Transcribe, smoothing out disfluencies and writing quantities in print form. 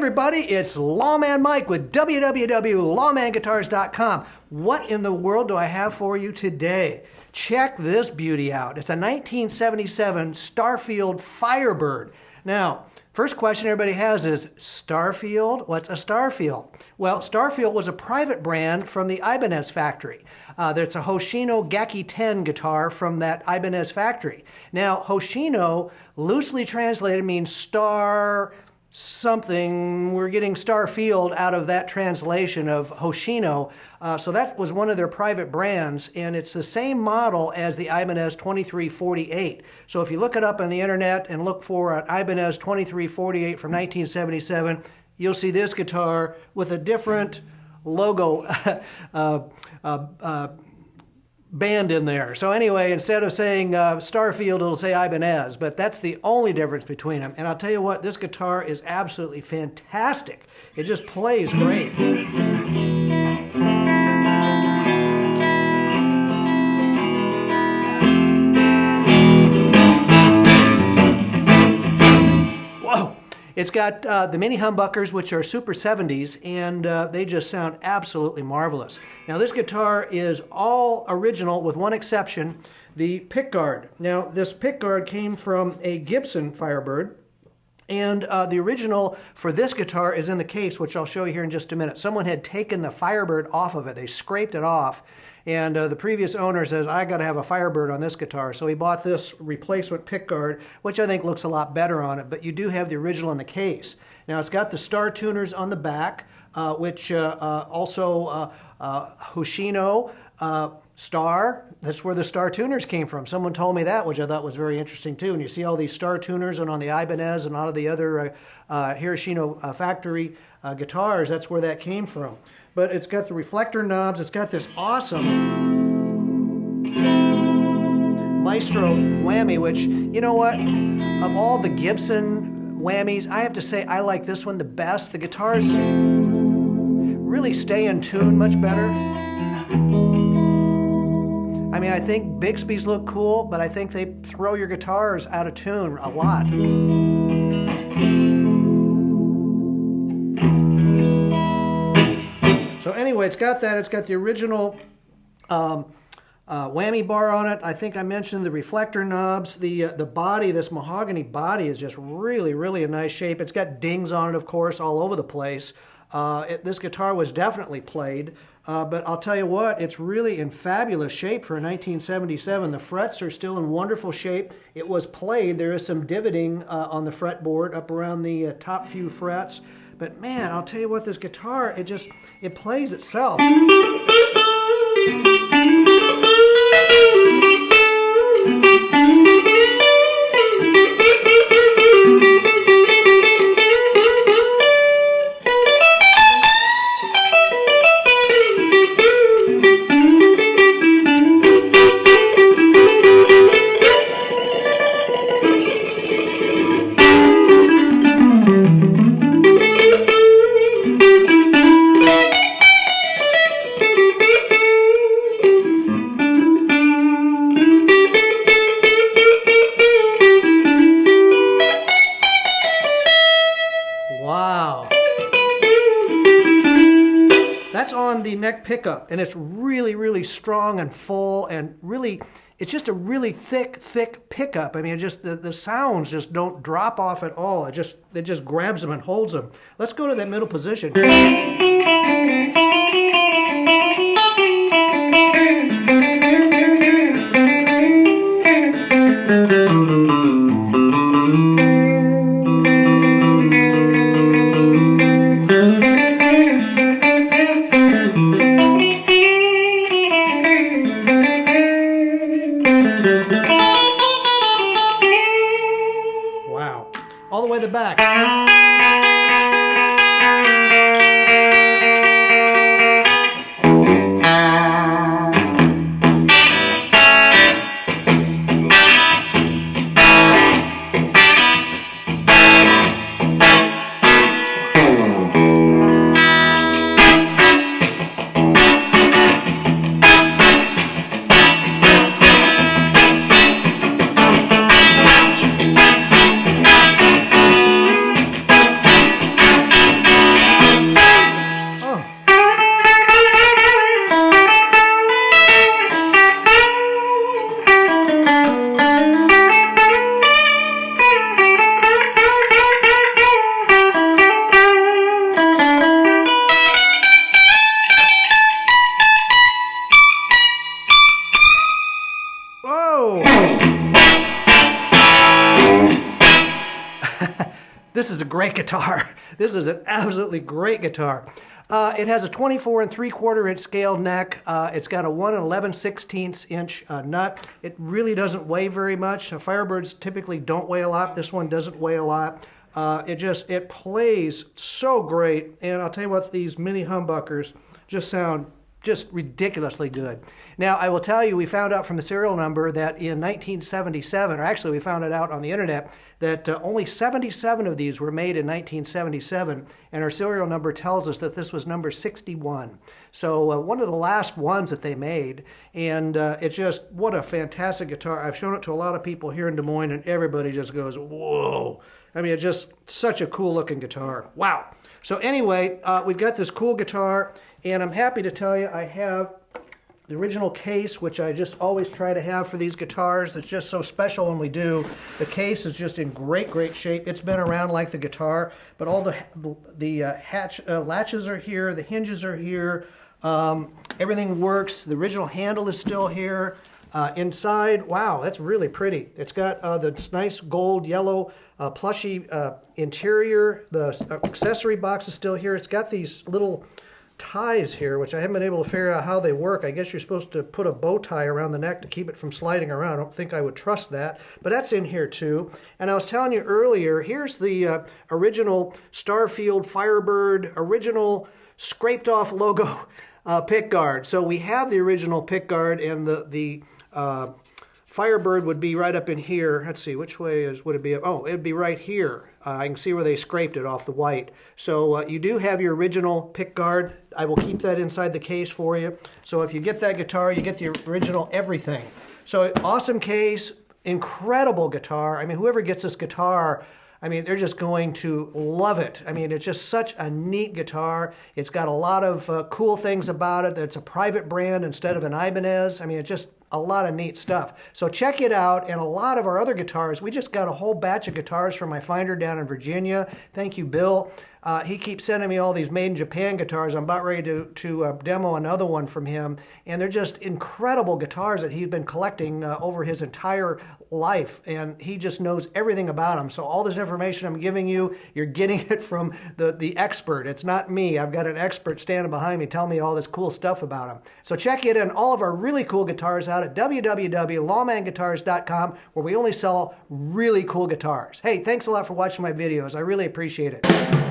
everybody, it's Lawman Mike with www.lawmanguitars.com. What in the world do I have for you today? Check this beauty out. It's a 1977 Starfield Firebird. Now, first question everybody has is, Starfield? What's a Starfield? Well, Starfield was a private brand from the Ibanez factory. There's a Hoshino Gakki 10 guitar from that Ibanez factory. Now, Hoshino, loosely translated, means star something. We're getting Starfield out of that translation of Hoshino. So that was one of their private brands, and it's the same model as the Ibanez 2348. So if you look it up on the internet and look for an Ibanez 2348 from 1977, you'll see this guitar with a different logo band in there. So anyway, instead of saying Starfield, it'll say Ibanez, but that's the only difference between them. And I'll tell you what, this guitar is absolutely fantastic. It just plays great. Whoa! It's got the mini humbuckers, which are Super 70s, and they just sound absolutely marvelous. Now, this guitar is all original with one exception, the pickguard. Now, this pickguard came from a Gibson Firebird, and the original for this guitar is in the case, which I'll show you here in just a minute. Someone had taken the Firebird off of it. They scraped it off, and the previous owner says, I got to have a Firebird on this guitar. So he bought this replacement pickguard, which I think looks a lot better on it, but you do have the original in the case. Now, it's got the star tuners on the back, which also Hoshino Star, that's where the star tuners came from. Someone told me that, which I thought was very interesting too. And you see all these star tuners and on the Ibanez and all of the other Hoshino factory guitars, that's where that came from. But it's got the reflector knobs, it's got this awesome Maestro whammy, which, you know what, of all the Gibson whammies, I have to say I like this one the best. The guitars really stay in tune much better. I mean, I think Bigsby's look cool, but I think they throw your guitars out of tune a lot. So anyway, it's got that. It's got the original whammy bar on it. I think I mentioned the reflector knobs. The body, this mahogany body, is just really, really a nice shape. It's got dings on it, of course, all over the place. This guitar was definitely played, but I'll tell you what, it's really in fabulous shape for a 1977. The frets are still in wonderful shape. It was played. There is some divoting on the fretboard up around the top few frets. But man, I'll tell you what, this guitar, it plays itself. Wow. That's on the neck pickup, and it's really, really strong and full, and really, it's just a really thick pickup. I mean, the sounds just don't drop off at all. It just grabs them and holds them. Let's go to that middle position. Wow. All the way to the back. great guitar. This is an absolutely great guitar. It has a 24 3/4 inch scale neck. It's got a 1 11/16 inch nut. It really doesn't weigh very much. Firebirds typically don't weigh a lot. This one doesn't weigh a lot. It plays so great. And I'll tell you what, these mini humbuckers just sound just ridiculously good. Now, I will tell you, we found out from the serial number that in 1977, or actually we found it out on the internet, that only 77 of these were made in 1977, and our serial number tells us that this was number 61. So one of the last ones that they made, and it's just, what a fantastic guitar. I've shown it to a lot of people here in Des Moines, and everybody just goes, whoa. I mean, it's just such a cool looking guitar. Wow. So anyway, we've got this cool guitar, and I'm happy to tell you I have the original case, which I just always try to have for these guitars. It's just so special when we do. The case is just in great, great shape. It's been around like the guitar, but all the latches are here, the hinges are here, everything works. The original handle is still here. Inside, wow, that's really pretty. It's got this nice gold, yellow, plushy interior. The accessory box is still here. It's got these little ties here, which I haven't been able to figure out how they work. I guess you're supposed to put a bow tie around the neck to keep it from sliding around. I don't think I would trust that, but that's in here too. And I was telling you earlier, here's the original Starfield Firebird, original scraped off logo pickguard. So we have the original pickguard, and the Firebird would be right up in here. Let's see, which way would it be? Oh, it'd be right here. I can see where they scraped it off the white. So you do have your original pickguard. I will keep that inside the case for you. So if you get that guitar, you get the original everything. So awesome case, incredible guitar. I mean, whoever gets this guitar, I mean, they're just going to love it. I mean, it's just such a neat guitar. It's got a lot of cool things about it. It's a private brand instead of an Ibanez. I mean, it's just a lot of neat stuff. So check it out. And a lot of our other guitars, we just got a whole batch of guitars from my finder down in Virginia. Thank you, Bill. He keeps sending me all these made in Japan guitars. I'm about ready to demo another one from him. And they're just incredible guitars that he's been collecting over his entire life. And he just knows everything about them. So all this information I'm giving you, you're getting it from the expert. It's not me. I've got an expert standing behind me telling me all this cool stuff about them. So check it and all of our really cool guitars out at www.lawmanguitars.com, where we only sell really cool guitars. Hey, thanks a lot for watching my videos. I really appreciate it.